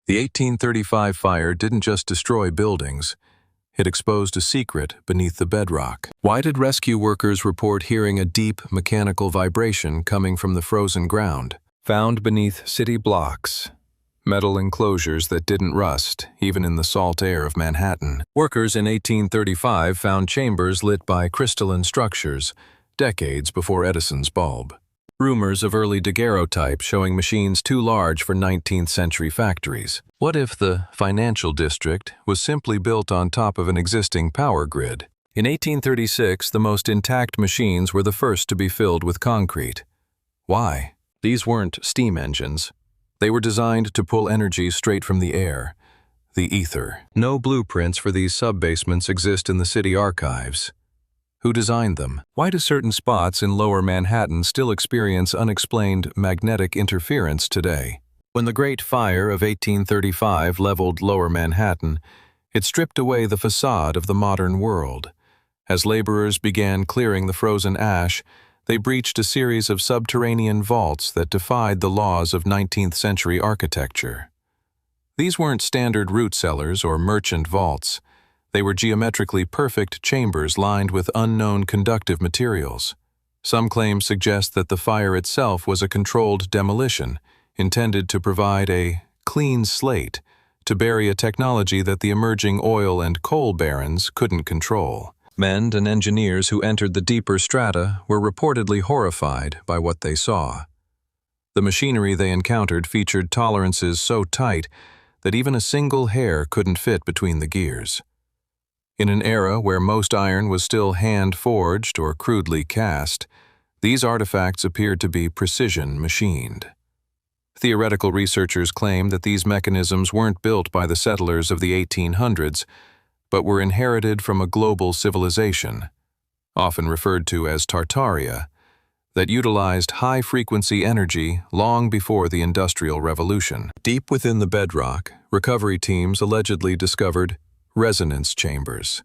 The 1835 fire didn't just destroy buildings, it exposed a secret beneath the bedrock. Why did rescue workers report hearing a deep mechanical vibration coming from the frozen ground? Found beneath city blocks, metal enclosures that didn't rust, even in the salt air of Manhattan. Workers in 1835 found chambers lit by crystalline structures, decades before Edison's bulb. Rumors of early daguerreotype showing machines too large for 19th century factories. What if the financial district was simply built on top of an existing power grid? In 1836, the most intact machines were the first to be filled with concrete. Why? These weren't steam engines. They were designed to pull energy straight from the air, the ether. No blueprints for these sub-basements exist in the city archives. Who designed them? Why do certain spots in lower Manhattan still experience unexplained magnetic interference today? When the Great Fire of 1835 leveled lower Manhattan, it stripped away the facade of the modern world. As laborers began clearing the frozen ash, they breached a series of subterranean vaults that defied the laws of 19th century architecture. These weren't standard root cellars or merchant vaults. They were geometrically perfect chambers lined with unknown conductive materials. Some claims suggest that the fire itself was a controlled demolition, intended to provide a clean slate to bury a technology that the emerging oil and coal barons couldn't control. Men and engineers who entered the deeper strata were reportedly horrified by what they saw. The machinery they encountered featured tolerances so tight that even a single hair couldn't fit between the gears. In an era where most iron was still hand-forged or crudely cast, these artifacts appeared to be precision-machined. Theoretical researchers claim that these mechanisms weren't built by the settlers of the 1800s, but were inherited from a global civilization, often referred to as Tartaria, that utilized high-frequency energy long before the Industrial Revolution. Deep within the bedrock, recovery teams allegedly discovered resonance chambers.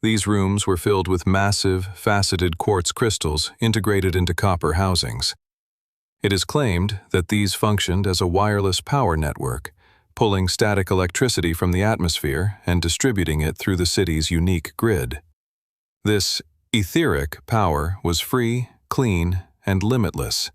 These rooms were filled with massive, faceted quartz crystals integrated into copper housings. It is claimed that these functioned as a wireless power network, pulling static electricity from the atmosphere and distributing it through the city's unique grid. This etheric power was free, clean, and limitless.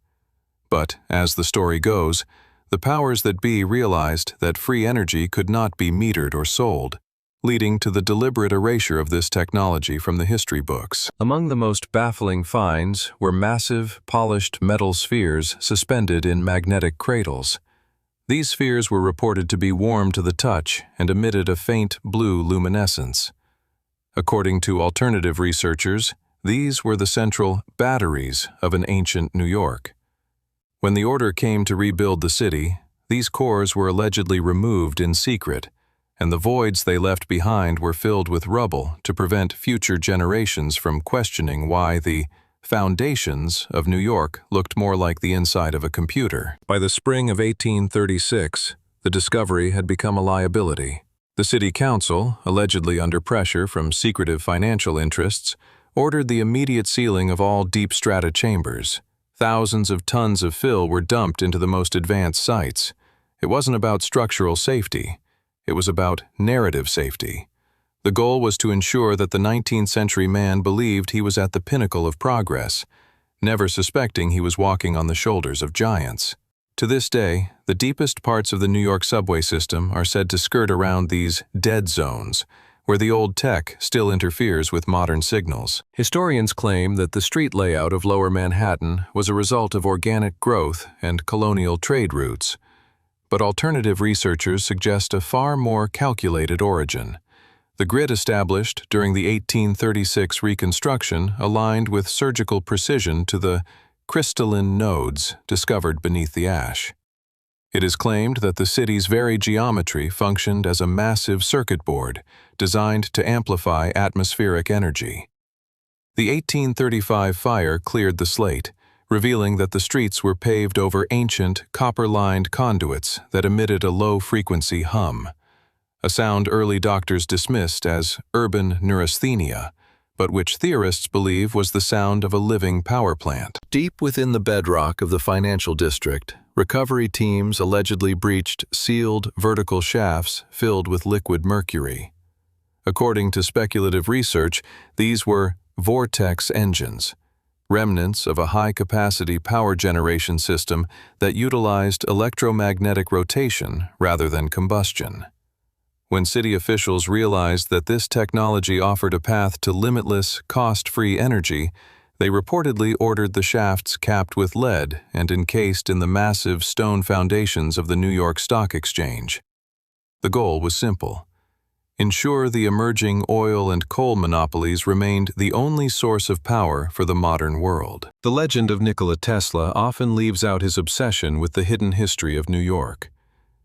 But, as the story goes, the powers that be realized that free energy could not be metered or sold, leading to the deliberate erasure of this technology from the history books. Among the most baffling finds were massive, polished metal spheres suspended in magnetic cradles. These spheres were reported to be warm to the touch and emitted a faint blue luminescence. According to alternative researchers, these were the central batteries of an ancient New York. When the order came to rebuild the city, these cores were allegedly removed in secret, and the voids they left behind were filled with rubble to prevent future generations from questioning why the foundations of New York looked more like the inside of a computer. By the spring of 1836, the discovery had become a liability. The city council, allegedly under pressure from secretive financial interests, ordered the immediate sealing of all deep strata chambers. Thousands of tons of fill were dumped into the most advanced sites. It wasn't about structural safety. It was about narrative safety. The goal was to ensure that the 19th century man believed he was at the pinnacle of progress, never suspecting he was walking on the shoulders of giants. To this day, the deepest parts of the New York subway system are said to skirt around these dead zones, where the old tech still interferes with modern signals. Historians claim that the street layout of Lower Manhattan was a result of organic growth and colonial trade routes. But alternative researchers suggest a far more calculated origin. The grid established during the 1836 reconstruction aligned with surgical precision to the crystalline nodes discovered beneath the ash. It is claimed that the city's very geometry functioned as a massive circuit board designed to amplify atmospheric energy. The 1835 fire cleared the slate, revealing that the streets were paved over ancient, copper-lined conduits that emitted a low-frequency hum, a sound early doctors dismissed as urban neurasthenia, but which theorists believe was the sound of a living power plant. Deep within the bedrock of the financial district, recovery teams allegedly breached sealed vertical shafts filled with liquid mercury. According to speculative research, these were vortex engines, remnants of a high-capacity power generation system that utilized electromagnetic rotation rather than combustion. When city officials realized that this technology offered a path to limitless, cost-free energy, they reportedly ordered the shafts capped with lead and encased in the massive stone foundations of the New York Stock Exchange. The goal was simple: ensure the emerging oil and coal monopolies remained the only source of power for the modern world. The legend of Nikola Tesla often leaves out his obsession with the hidden history of New York.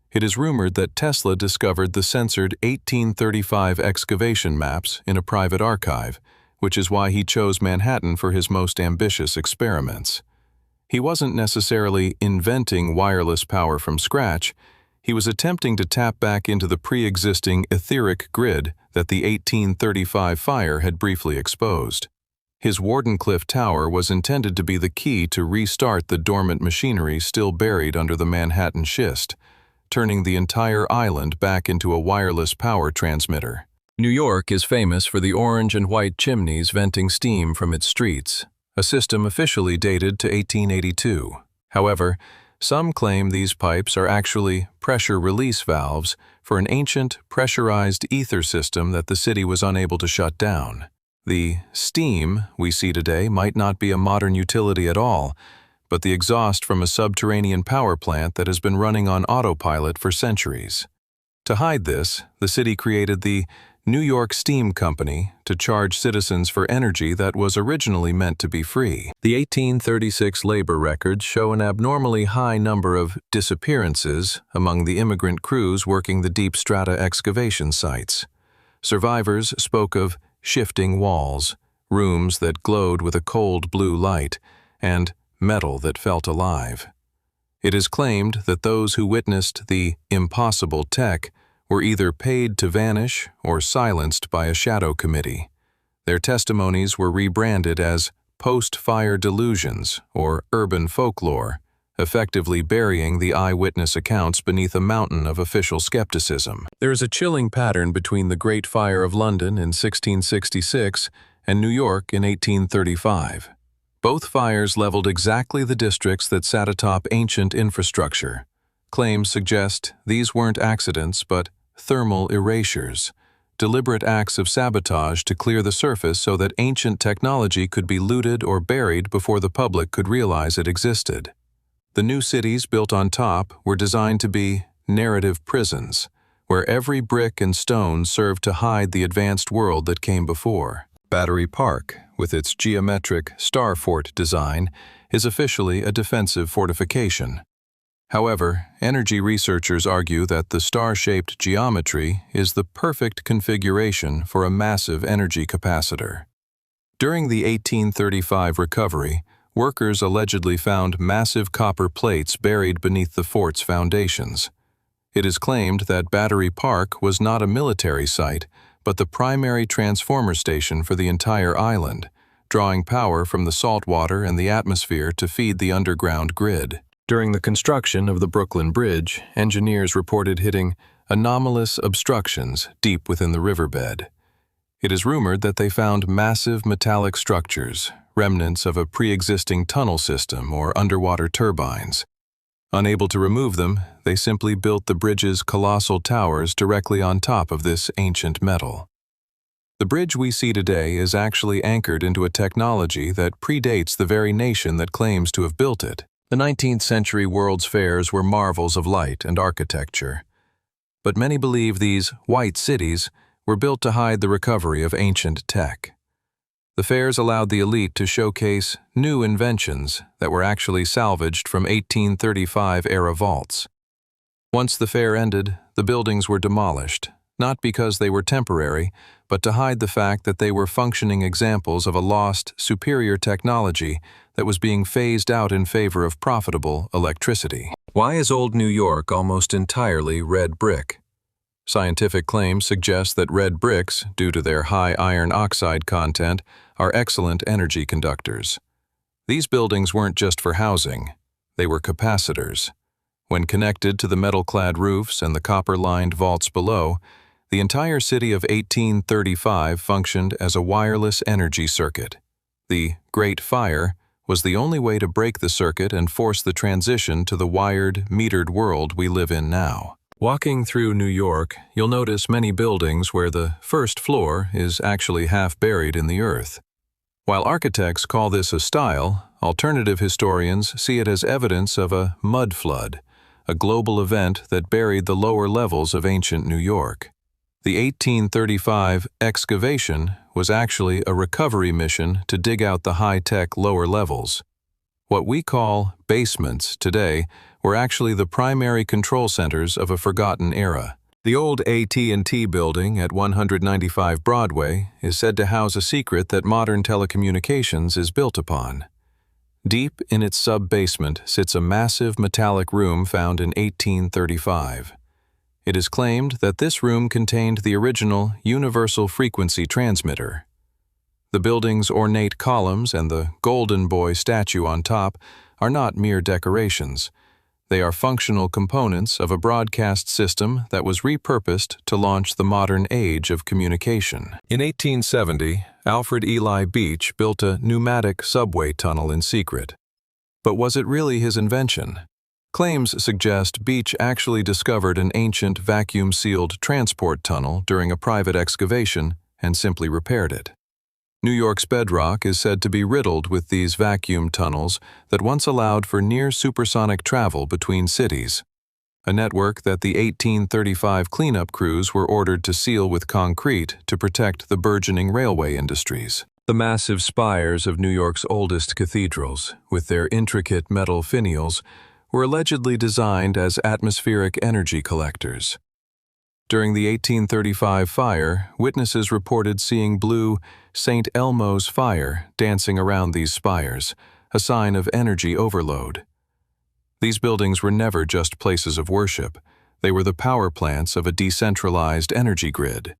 It is rumored that Tesla discovered the censored 1835 excavation maps in a private archive, which is why he chose Manhattan for his most ambitious experiments. He wasn't necessarily inventing wireless power from scratch. He was attempting to tap back into the pre-existing etheric grid that the 1835 fire had briefly exposed. His Wardenclyffe Tower was intended to be the key to restart the dormant machinery still buried under the Manhattan schist, turning the entire island back into a wireless power transmitter. New York is famous for the orange and white chimneys venting steam from its streets, a system officially dated to 1882. However, some claim these pipes are actually pressure release valves for an ancient pressurized ether system that the city was unable to shut down. The steam we see today might not be a modern utility at all, but the exhaust from a subterranean power plant that has been running on autopilot for centuries. To hide this, the city created the New York Steam Company to charge citizens for energy that was originally meant to be free. The 1836 labor records show an abnormally high number of disappearances among the immigrant crews working the deep strata excavation sites. Survivors spoke of shifting walls, rooms that glowed with a cold blue light, and metal that felt alive. It is claimed that those who witnessed the impossible tech were either paid to vanish or silenced by a shadow committee. Their testimonies were rebranded as post-fire delusions or urban folklore, effectively burying the eyewitness accounts beneath a mountain of official skepticism. There is a chilling pattern between the Great Fire of London in 1666 and New York in 1835. Both fires leveled exactly the districts that sat atop ancient infrastructure. Claims suggest these weren't accidents but thermal erasures, deliberate acts of sabotage to clear the surface so that ancient technology could be looted or buried before the public could realize it existed. The new cities built on top were designed to be narrative prisons, where every brick and stone served to hide the advanced world that came before. Battery Park, with its geometric star fort design, is officially a defensive fortification. However, energy researchers argue that the star-shaped geometry is the perfect configuration for a massive energy capacitor. During the 1835 recovery, workers allegedly found massive copper plates buried beneath the fort's foundations. It is claimed that Battery Park was not a military site, but the primary transformer station for the entire island, drawing power from the salt water and the atmosphere to feed the underground grid. During the construction of the Brooklyn Bridge, engineers reported hitting anomalous obstructions deep within the riverbed. It is rumored that they found massive metallic structures, remnants of a pre-existing tunnel system or underwater turbines. Unable to remove them, they simply built the bridge's colossal towers directly on top of this ancient metal. The bridge we see today is actually anchored into a technology that predates the very nation that claims to have built it. The 19th century World's Fairs were marvels of light and architecture. But many believe these white cities were built to hide the recovery of ancient tech. The fairs allowed the elite to showcase new inventions that were actually salvaged from 1835-era vaults. Once the fair ended, the buildings were demolished, not because they were temporary, but to hide the fact that they were functioning examples of a lost, superior technology that was being phased out in favor of profitable electricity. Why is Old New York almost entirely red brick? Scientific claims suggest that red bricks, due to their high iron oxide content, are excellent energy conductors. These buildings weren't just for housing, they were capacitors. When connected to the metal-clad roofs and the copper-lined vaults below, the entire city of 1835 functioned as a wireless energy circuit. The Great Fire was the only way to break the circuit and force the transition to the wired, metered world we live in now. Walking through New York, you'll notice many buildings where the first floor is actually half buried in the earth. While architects call this a style, alternative historians see it as evidence of a mud flood, a global event that buried the lower levels of ancient New York. The 1835 excavation was actually a recovery mission to dig out the high-tech lower levels. What we call basements today were actually the primary control centers of a forgotten era. The old AT&T building at 195 Broadway is said to house a secret that modern telecommunications is built upon. Deep in its sub-basement sits a massive metallic room found in 1835. It is claimed that this room contained the original universal frequency transmitter. The building's ornate columns and the Golden Boy statue on top are not mere decorations. They are functional components of a broadcast system that was repurposed to launch the modern age of communication. In 1870, Alfred Eli Beach built a pneumatic subway tunnel in secret. But was it really his invention? Claims suggest Beach actually discovered an ancient vacuum-sealed transport tunnel during a private excavation and simply repaired it. New York's bedrock is said to be riddled with these vacuum tunnels that once allowed for near-supersonic travel between cities, a network that the 1835 cleanup crews were ordered to seal with concrete to protect the burgeoning railway industries. The massive spires of New York's oldest cathedrals, with their intricate metal finials, were allegedly designed as atmospheric energy collectors. During the 1835 fire, witnesses reported seeing blue St. Elmo's fire dancing around these spires, a sign of energy overload. These buildings were never just places of worship. They were the power plants of a decentralized energy grid.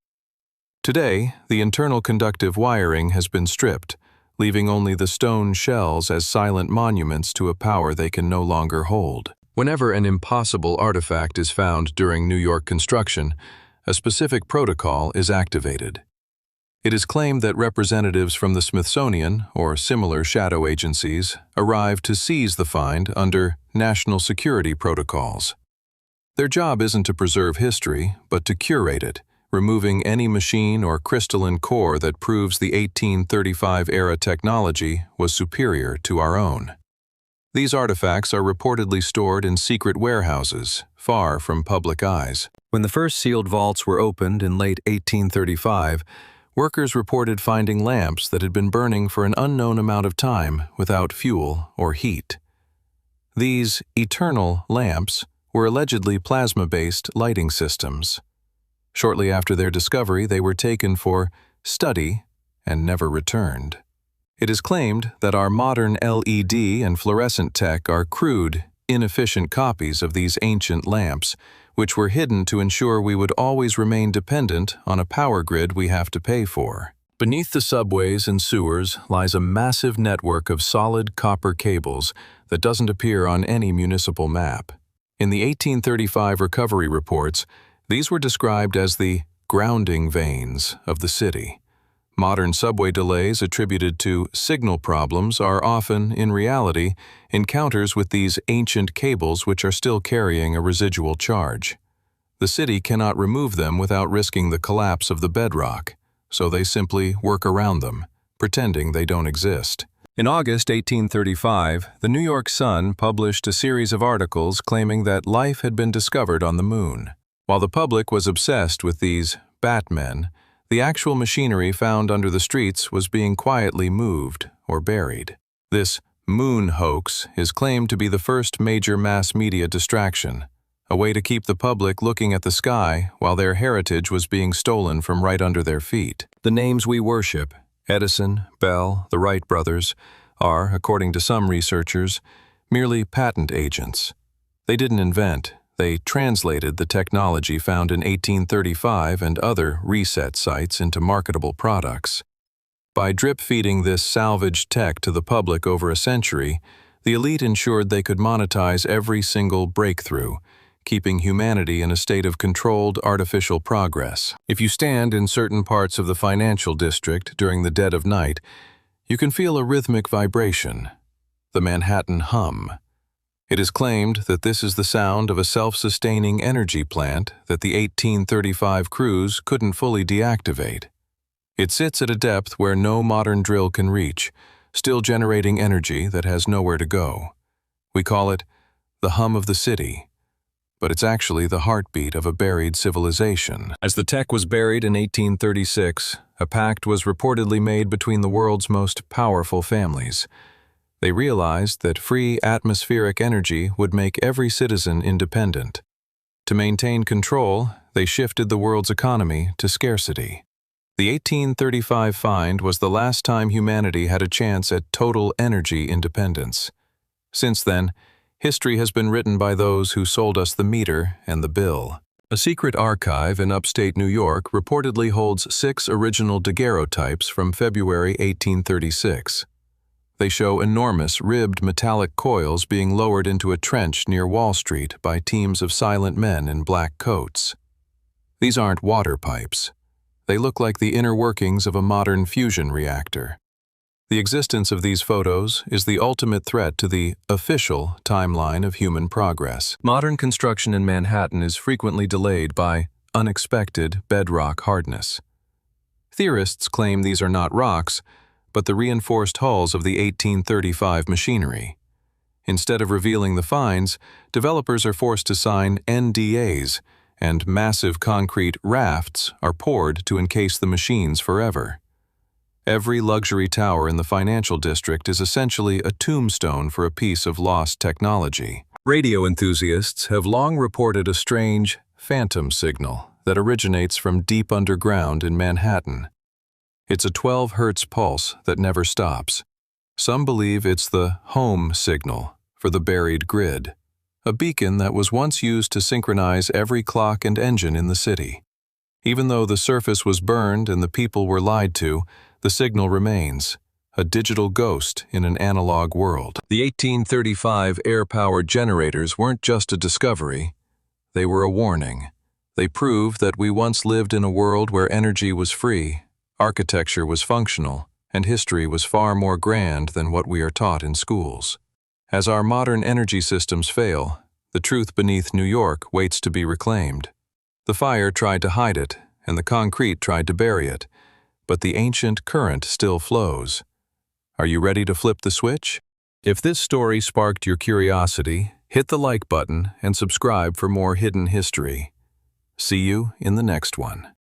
Today, the internal conductive wiring has been stripped, leaving only the stone shells as silent monuments to a power they can no longer hold. Whenever an impossible artifact is found during New York construction, a specific protocol is activated. It is claimed that representatives from the Smithsonian or similar shadow agencies arrive to seize the find under national security protocols. Their job isn't to preserve history, but to curate it, removing any machine or crystalline core that proves the 1835-era technology was superior to our own. These artifacts are reportedly stored in secret warehouses, far from public eyes. When the first sealed vaults were opened in late 1835, workers reported finding lamps that had been burning for an unknown amount of time without fuel or heat. These eternal lamps were allegedly plasma-based lighting systems. Shortly after their discovery, they were taken for study and never returned. It is claimed that our modern LED and fluorescent tech are crude, inefficient copies of these ancient lamps, which were hidden to ensure we would always remain dependent on a power grid we have to pay for. Beneath the subways and sewers lies a massive network of solid copper cables that doesn't appear on any municipal map. In the 1835 recovery reports, these were described as the grounding veins of the city. Modern subway delays attributed to signal problems are often, in reality, encounters with these ancient cables which are still carrying a residual charge. The city cannot remove them without risking the collapse of the bedrock, so they simply work around them, pretending they don't exist. In August 1835, the New York Sun published a series of articles claiming that life had been discovered on the moon. While the public was obsessed with these Batmen, the actual machinery found under the streets was being quietly moved or buried. This moon hoax is claimed to be the first major mass media distraction, a way to keep the public looking at the sky while their heritage was being stolen from right under their feet. The names we worship, Edison, Bell, the Wright brothers, are, according to some researchers, merely patent agents. They didn't invent, They translated the technology found in 1835 and other reset sites into marketable products. By drip-feeding this salvaged tech to the public over a century, the elite ensured they could monetize every single breakthrough, keeping humanity in a state of controlled artificial progress. If you stand in certain parts of the financial district during the dead of night, you can feel a rhythmic vibration, the Manhattan hum. It is claimed that this is the sound of a self-sustaining energy plant that the 1835 crews couldn't fully deactivate. It sits at a depth where no modern drill can reach, still generating energy that has nowhere to go. We call it the hum of the city, but it's actually the heartbeat of a buried civilization. As the tech was buried in 1836, a pact was reportedly made between the world's most powerful families. They realized that free atmospheric energy would make every citizen independent. To maintain control, they shifted the world's economy to scarcity. The 1835 find was the last time humanity had a chance at total energy independence. Since then, history has been written by those who sold us the meter and the bill. A secret archive in upstate New York reportedly holds 6 original daguerreotypes from February 1836. They show enormous ribbed metallic coils being lowered into a trench near Wall Street by teams of silent men in black coats. These aren't water pipes. They look like the inner workings of a modern fusion reactor. The existence of these photos is the ultimate threat to the official timeline of human progress. Modern construction in Manhattan is frequently delayed by unexpected bedrock hardness. Theorists claim these are not rocks, but the reinforced hulls of the 1835 machinery. Instead of revealing the finds, developers are forced to sign NDAs, and massive concrete rafts are poured to encase the machines forever. Every luxury tower in the financial district is essentially a tombstone for a piece of lost technology. Radio enthusiasts have long reported a strange, phantom signal that originates from deep underground in Manhattan. It's a 12 Hz pulse that never stops. Some believe it's the home signal for the buried grid, a beacon that was once used to synchronize every clock and engine in the city. Even though the surface was burned and the people were lied to, the signal remains, a digital ghost in an analog world. The 1835 air-powered generators weren't just a discovery, they were a warning. They proved that we once lived in a world where energy was free, architecture was functional, and history was far more grand than what we are taught in schools. As our modern energy systems fail, the truth beneath New York waits to be reclaimed. The fire tried to hide it, and the concrete tried to bury it, but the ancient current still flows. Are you ready to flip the switch? If this story sparked your curiosity, hit the like button and subscribe for more hidden history. See you in the next one.